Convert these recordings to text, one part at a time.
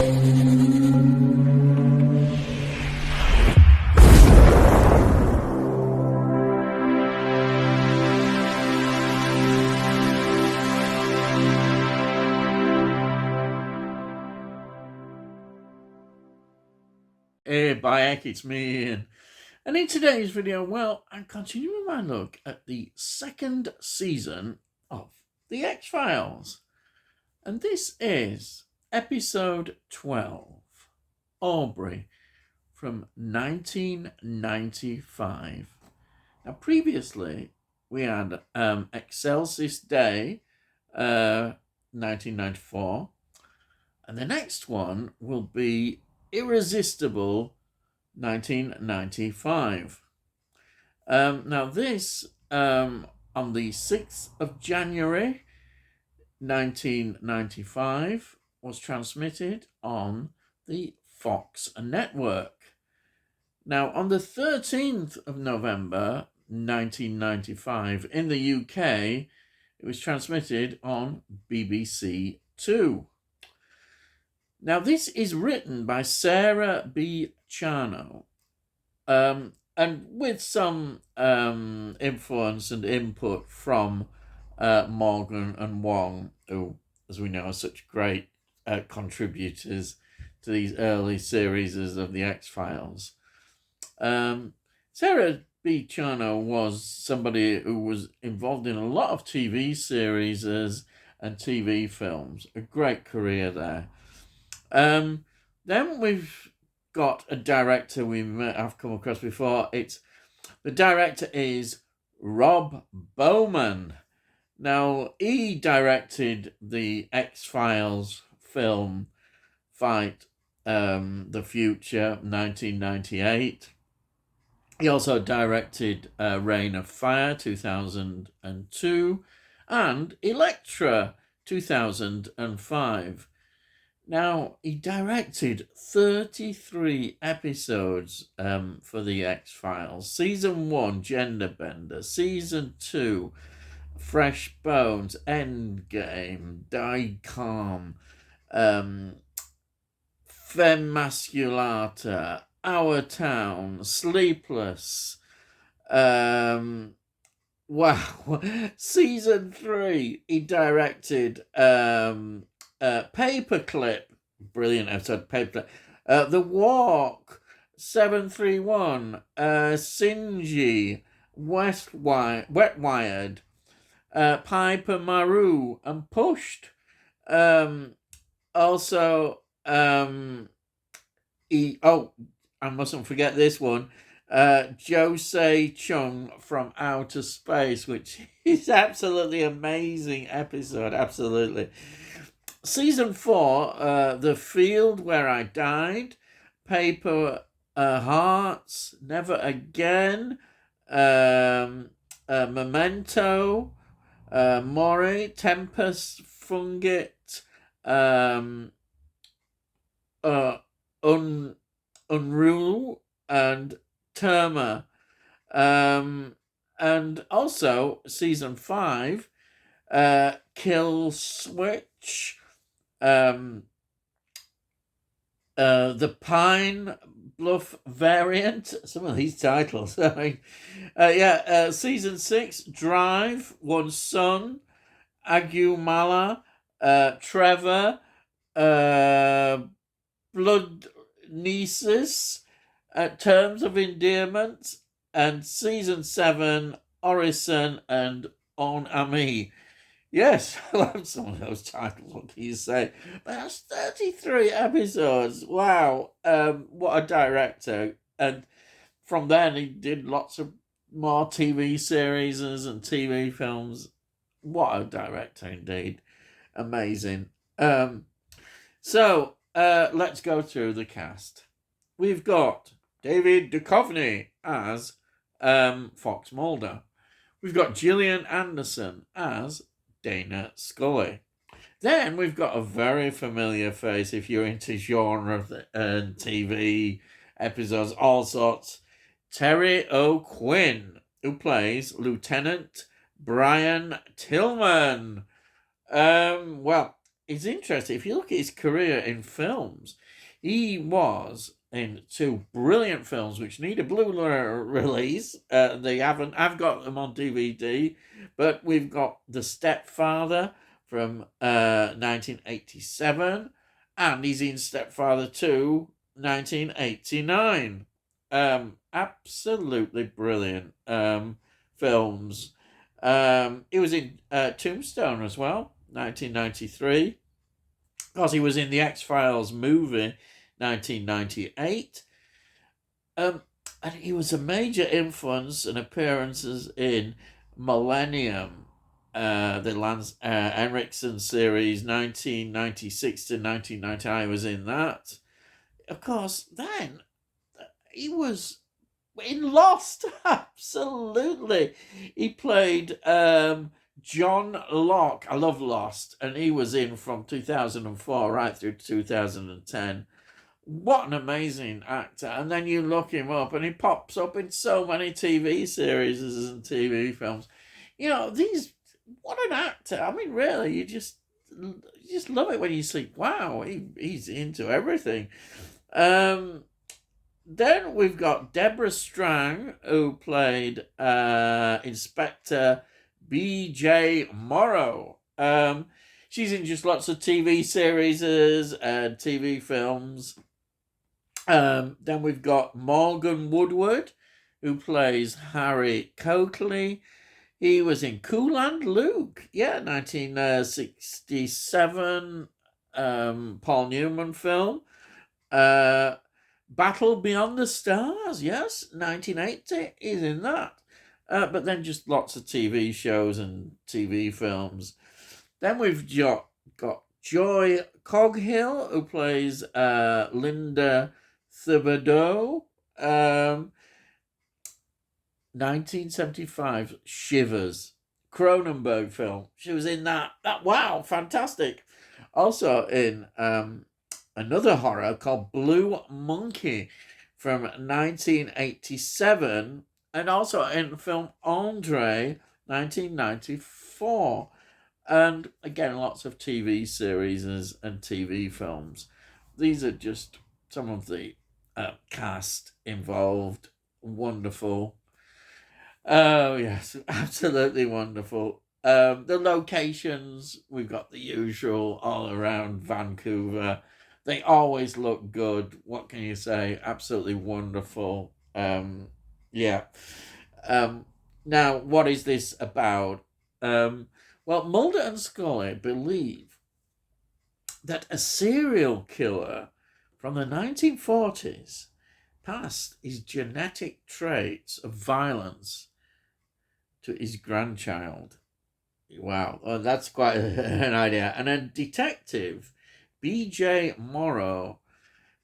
Hey, Bayek, it's me, Ian. And in today's video, well, I'm continuing my look at the second season of The X-Files. And this is episode 12, Aubrey, from 1995. Now, previously, we had Excelsis Day, 1994. And the next one will be Irresistible 1995. Now this on the 6th of January 1995 was transmitted on the Fox network. Now on the 13th of November 1995 in the UK, it was transmitted on BBC Two. Now, this is written by Sarah B. Charno, and with some influence and input from Morgan and Wong, who, as we know, are such great contributors to these early series of the X-Files. Sarah B. Charno was somebody who was involved in a lot of TV series and TV films. A great career there. Then we've got a director we have come across before. The director is Rob Bowman. Now, he directed the X-Files film Fight the Future, 1998. He also directed Reign of Fire, 2002, and Elektra, 2005. Now, he directed 33 episodes for the X-Files. Season 1, Genderbender. Season 2, Fresh Bones, Endgame, Die Calm, Femmasculata, Our Town, Sleepless. Wow. Season 3, he directed Paperclip, brilliant episode, Paperclip. The Walk, 731, Singy, Wet Wired, Piper Maru, and Pushed. Also, I mustn't forget this one, Jose Chung from Outer Space, which is absolutely amazing episode, absolutely. Season 4, The Field Where I Died, Paper Hearts, Never Again, Memento, Mori, Tempest, Fungit, Unrule, and Terma. And also, Season 5, Kill Switch, the Pine Bluff variant. Some of these titles. Season 6, Drive, One Son, Agumala, Trevor, Blood Nieces, Terms of Endearment, and Season 7, Orison and On Ami. Yes, I love some of those titles, what can you say? But that's 33 episodes. Wow, what a director. And from then he did lots of more TV series and TV films. What a director indeed. Amazing. So let's go through the cast. We've got David Duchovny as Fox Mulder. We've got Gillian Anderson as Dana Scully. Then we've got a very familiar face if you're into genre and TV episodes, all sorts. Terry O'Quinn, who plays Lieutenant Brian Tillman. it's interesting. If you look at his career in films, he was in two brilliant films which need a Blu-ray release. They haven't. I've got them on DVD, but we've got The Stepfather from 1987, and he's in Stepfather 2, 1989. Absolutely brilliant films. He was in Tombstone as well, 1993. Of course, he was in the X-Files movie, 1998. And he was a major influence and appearances in Millennium, the Lance Henriksen series, 1996 to 1999. He was in that. Of course, then he was in Lost. Absolutely. He played John Locke. I love Lost. And he was in from 2004 right through 2010. What an amazing actor. And then you look him up and he pops up in so many TV series and TV films. You know, what an actor. I mean, really, you just love it when you see, wow, he's into everything. Then we've got Deborah Strang, who played Inspector B.J. Morrow. She's in just lots of TV series and TV films. Then we've got Morgan Woodward, who plays Harry Coakley. He was in Cool and Luke, 1967 Paul Newman film. Battle Beyond the Stars, yes, 1980, he's in that. But then just lots of TV shows and TV films. Then we've got Joy Coghill, who plays Linda Thibodeau. 1975 Shivers, Cronenberg film. She was in that. Wow, fantastic. Also in another horror called Blue Monkey from 1987, and also in the film Aubrey, 1994. And again, lots of TV series and TV films. These are just some of the cast involved. Wonderful. Oh, yes, absolutely wonderful. The locations, we've got the usual all around Vancouver. They always look good. What can you say? Absolutely wonderful. Yeah. Now, what is this about? Well, Mulder and Scully believe that a serial killer from the 1940s passed his genetic traits of violence to his grandchild. Wow, that's quite an idea. And a detective, B.J. Morrow,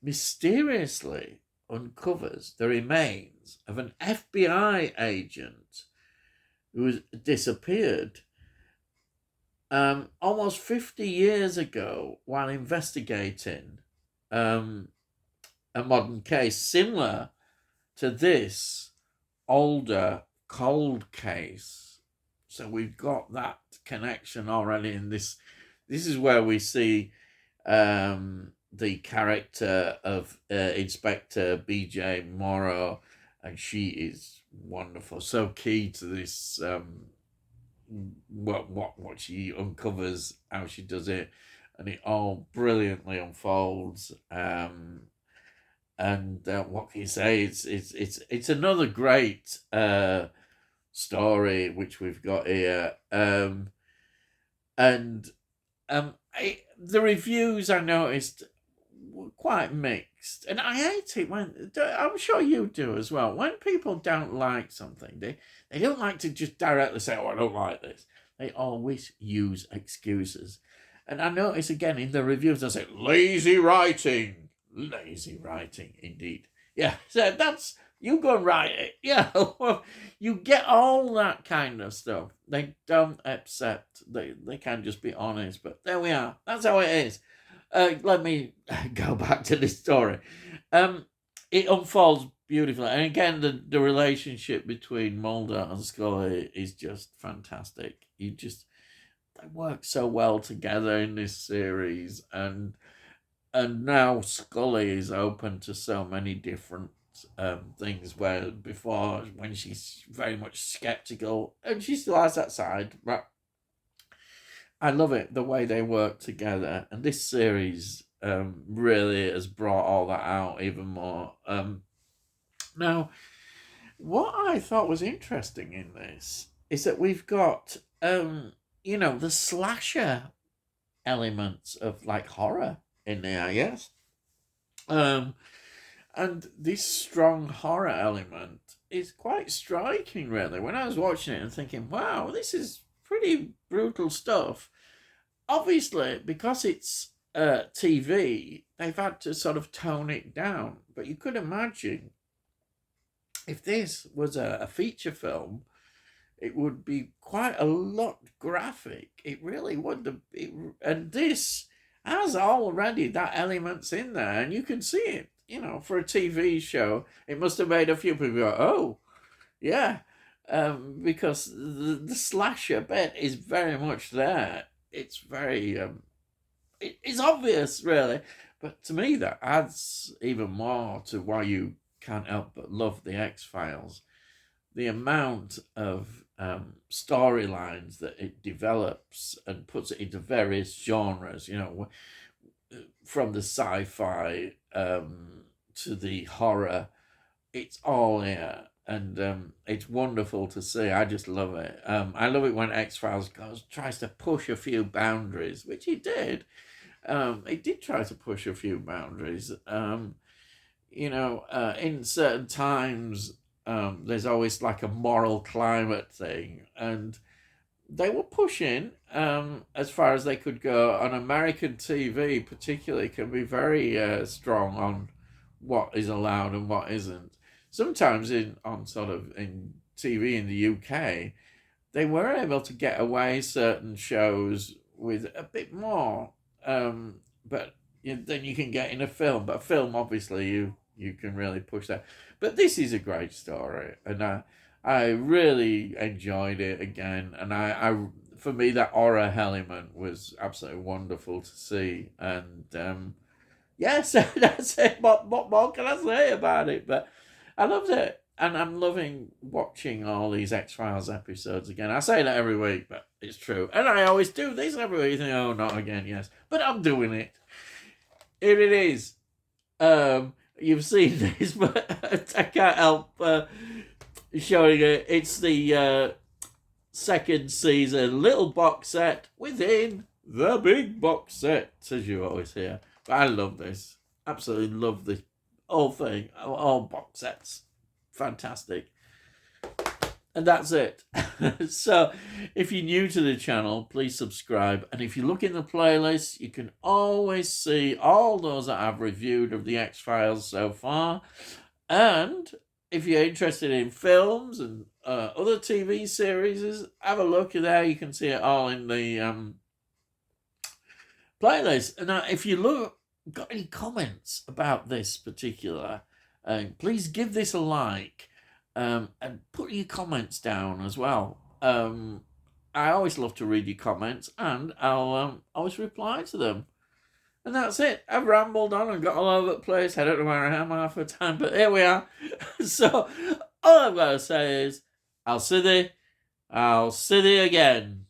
mysteriously uncovers the remains of an FBI agent who has disappeared almost 50 years ago while investigating a modern case similar to this older cold case. So we've got that connection already in this. This is where we see the character of Inspector B.J. Morrow, and she is wonderful, so key to this. What she uncovers, how she does it, and it all brilliantly unfolds. And what can you say? It's another great story which we've got here. The reviews I noticed were quite mixed, and I hate it when, I'm sure you do as well, when people don't like something. They don't like to just directly say, "Oh, I don't like this." They always use excuses, and I notice again in the reviews they say lazy writing indeed. Yeah, so that's, you go and write it. Yeah, you get all that kind of stuff. They don't accept. They can't just be honest. But there we are. That's how it is. Let me go back to this story. It unfolds beautifully, and again, the relationship between Mulder and Scully is just fantastic. they work so well together in this series, and now Scully is open to so many different things, where before, when she's very much skeptical, and she still has that side, but I love it the way they work together, and this series really has brought all that out even more. Now, what I thought was interesting in this is that we've got the slasher elements of like horror in there, yes. Um, and this strong horror element is quite striking, really. When I was watching it and thinking, wow, this is pretty brutal stuff. Obviously, because it's TV, they've had to sort of tone it down. But you could imagine if this was a feature film, it would be quite a lot graphic. It really would. And this has already that elements in there, and you can see it. For a TV show, it must have made a few people go, "Oh, yeah," because the slasher bit is very much there. It's very, it's obvious, really. But to me, that adds even more to why you can't help but love the X-Files. The amount of storylines that it develops and puts it into various genres, from the sci-fi to the horror, it's all here, and it's wonderful to see. I just love it. I love it when X-Files tries to push a few boundaries, which he did. It did try to push a few boundaries. In certain times, there's always like a moral climate thing, and they were pushing as far as they could go. On American TV, particularly, can be very strong on what is allowed and what isn't. Sometimes in TV in the UK, they were able to get away certain shows with a bit more, but than you can get in a film. But a film, obviously, you can really push that. But this is a great story, and I really enjoyed it again. And for me, that horror element was absolutely wonderful to see. And yes, that's it. What more can I say about it? But I loved it, and I'm loving watching all these X-Files episodes again. I say that every week, but it's true. And I always do this every week. You think, oh, not again, yes. But I'm doing it. Here it is. You've seen this, but I can't help showing it. It's the second season little box set within the big box set, as you always hear. But I love this. Absolutely love this whole thing. All box sets. Fantastic. And that's it. So, if you're new to the channel, please subscribe. And if you look in the playlist, you can always see all those that I've reviewed of the X-Files so far. And if you're interested in films and other TV series, have a look there. You can see it all in the playlist. And now, if you got any comments about this particular, please give this a like. And put your comments down as well. I always love to read your comments, and I'll always reply to them. And that's it. I've rambled on and got all over the place. I don't know where I am half the time, but here we are. So all I've got to say is, I'll see thee again.